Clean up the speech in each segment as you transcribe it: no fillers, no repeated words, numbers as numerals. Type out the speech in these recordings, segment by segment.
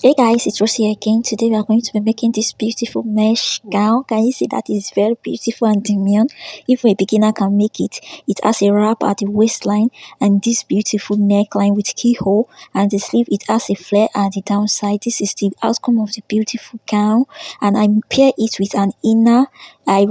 Hey guys, it's Rosie again. Today we are going to be making this beautiful mesh gown. Can you see that is very beautiful and demure? If a beginner can make it, it has a wrap at the waistline and this beautiful neckline with keyhole, and the sleeve it has a flare at the downside. This is the outcome of the beautiful gown, and I pair it with an inner. I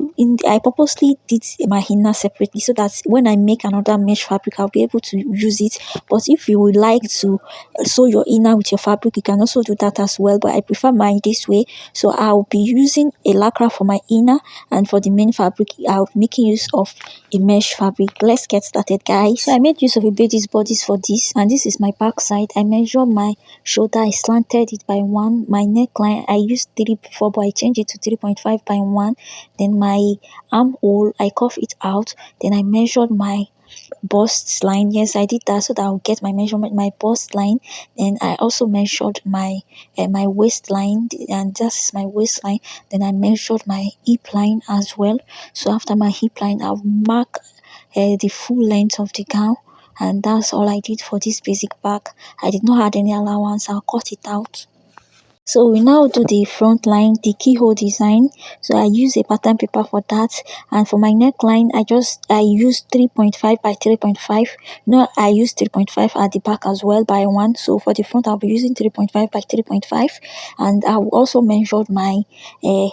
purposely did my inner separately so that when I make another mesh fabric, I'll be able to use it. But if you would like to sew your inner with your fabric, you can also do that as well, but I prefer mine this way. So I'll be using a lycra for my inner, and for the main fabric I'll be making use of a mesh fabric. Let's get started, guys. So I made use of a baby's bodice for this, and this is my back side. I measured my shoulder, I slanted it by 1. My neckline I used 3 before, but I changed it to 3.5 by 1. Then my armhole I curve it out. Then I measured my bust line. Yes, I did that so that I'll get my measurement, my bust line. And I also measured my waistline, and that's my waistline. Then I measured my hip line as well. So after my hip line, I'll mark the full length of the gown, and that's all I did for this basic back. I did not add any allowance. I'll cut it out. So we now do the front line, the keyhole design. So I use a pattern paper for that, and for my neckline I use 3.5 by 3.5. No, I use 3.5 at the back as well by 1. So for the front I'll be using 3.5 by 3.5, and I will also measure my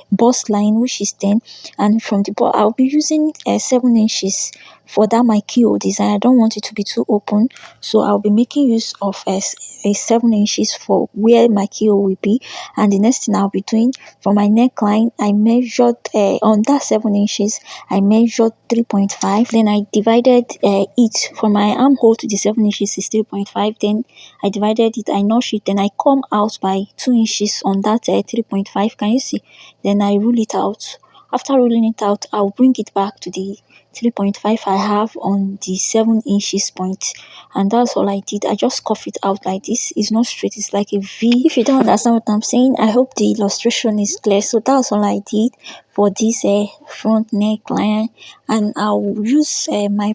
bust line, which is 10, and from the bust I'll be using 7 inches for that my keyhole design. I don't want it to be too open, so I'll be making use of a 7 inches for where my keyhole will be. And the next thing I'll be doing for my neckline, I measured on that 7 inches I measured 3.5. Then I divided it from my armhole to the 7 inches is 3.5. Then I divided it, I notch it, then I come out by 2 inches on that 3.5. Can you see? Then I rule it out. After ruling it out, I'll bring it back to the 3.5 I have on the 7 inches point, and that's all I did. I just cuff it out like this. It's not straight, it's like a V. If you don't understand what I'm saying, I hope the illustration is clear. So that's all I did for this front neckline, and I'll use my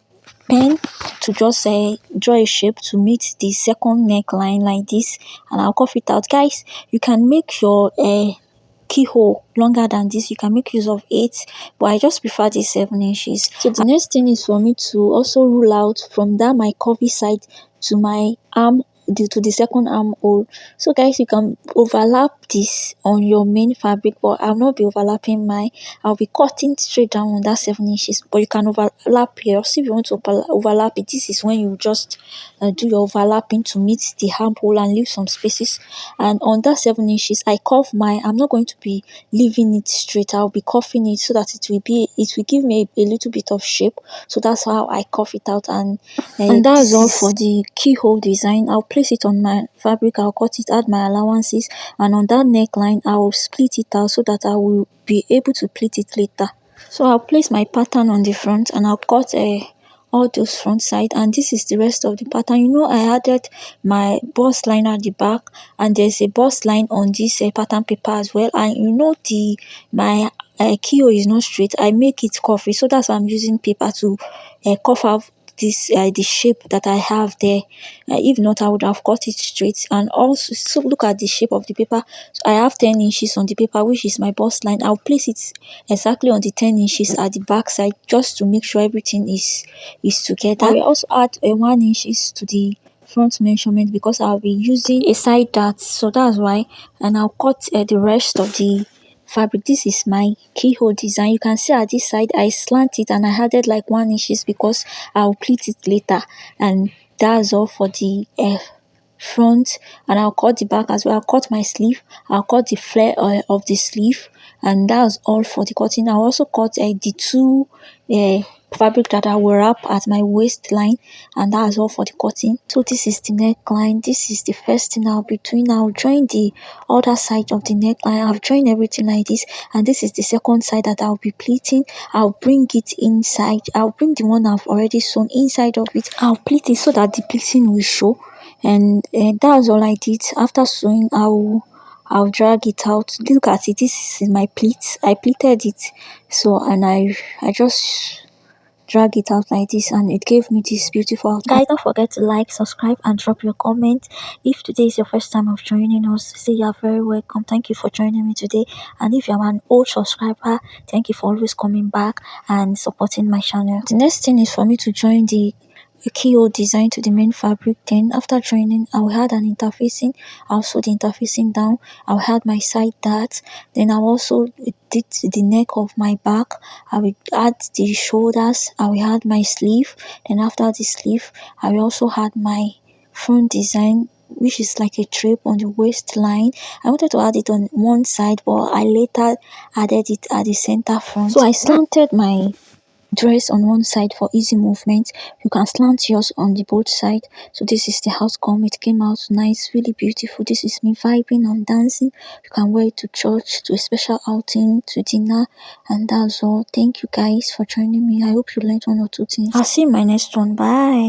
pen to just draw a shape to meet the second neckline like this, and I'll cuff it out. Guys, you can make your keyhole longer than this. You can make use of 8, but I just prefer the 7 inches. So the next thing is for me to also rule out from that my curvy side to my arm, to the second armhole. So guys, you can overlap this on your main fabric, but I'll not be overlapping mine. I'll be cutting straight down on that 7 inches, but you can overlap here. So if you want to overlap it, this is when you just do your overlapping to meet the armhole and leave some spaces. And on that 7 inches I curve my, I'm not going to be leaving it straight, I'll be curving it so that it will give me a little bit of shape. So that's how I curve it out, and that's all for the keyhole design. I'll place it on my fabric, I'll cut it, add my allowances, and on that neckline I'll split it out so that I will be able to pleat it later. So I'll place my pattern on the front, and I'll cut all those front side, and this is the rest of the pattern. I added my bust line at the back, and there's a bust line on this pattern paper as well. And my keyhole is not straight, I make it curvy, so that's why I'm using paper to curve out this the shape that I have there. If not, I would have cut it straight. And also, so look at the shape of the paper. So I have 10 inches on the paper, which is my bust line. I'll place it exactly on the 10 inches at the back side, just to make sure everything is together. I will also add 1 inches to the front measurement because I'll be using a side dart, so that's why. And I'll cut the rest of the fabric. This is my keyhole design. You can see at this side I slant it, and I added like 1 inches because I'll pleat it later. And that's all for the front. And I'll cut the back as well. I'll cut my sleeve, I'll cut the flare of the sleeve, and that's all for the cutting. I'll also cut the two fabric that I will wrap at my waistline, and that's all for the cutting. So this is the neckline. This is the first thing I'll be doing. I'll join the other side of the neckline. I've joined everything like this, and this is the second side that I'll be pleating. I'll bring it inside. I'll bring the one I've already sewn inside of it. I'll pleat it so that the pleating will show, and that's all I did. After sewing, I'll drag it out. Look at it. This is my pleat. I pleated it. So, and I just drag it out like this, and it gave me this beautiful outcome. Guys, don't forget to like, subscribe, and drop your comment. If today is your first time of joining us, say you are very welcome. Thank you for joining me today. And if you are an old subscriber, thank you for always coming back and supporting my channel. The next thing is for me to join the keyhole design to the main fabric. Then after joining, I will add an interfacing. I'll sew the interfacing down. I'll add my side darts. Then I'll also did the neck of my back. I will add the shoulders. I will add my sleeve. Then after the sleeve, I will also add my front design, which is like a drape on the waistline. I wanted to add it on one side, but I later added it at the center front. So I slanted my dress on one side for easy movement. You can slant yours on the both side. So this is the outcome. It came out nice, really beautiful. This is me vibing and dancing. You can wear it to church, to a special outing, to dinner, and that's all. Thank you guys for joining me. I hope you learned one or two things. I'll see you in my next one. Bye.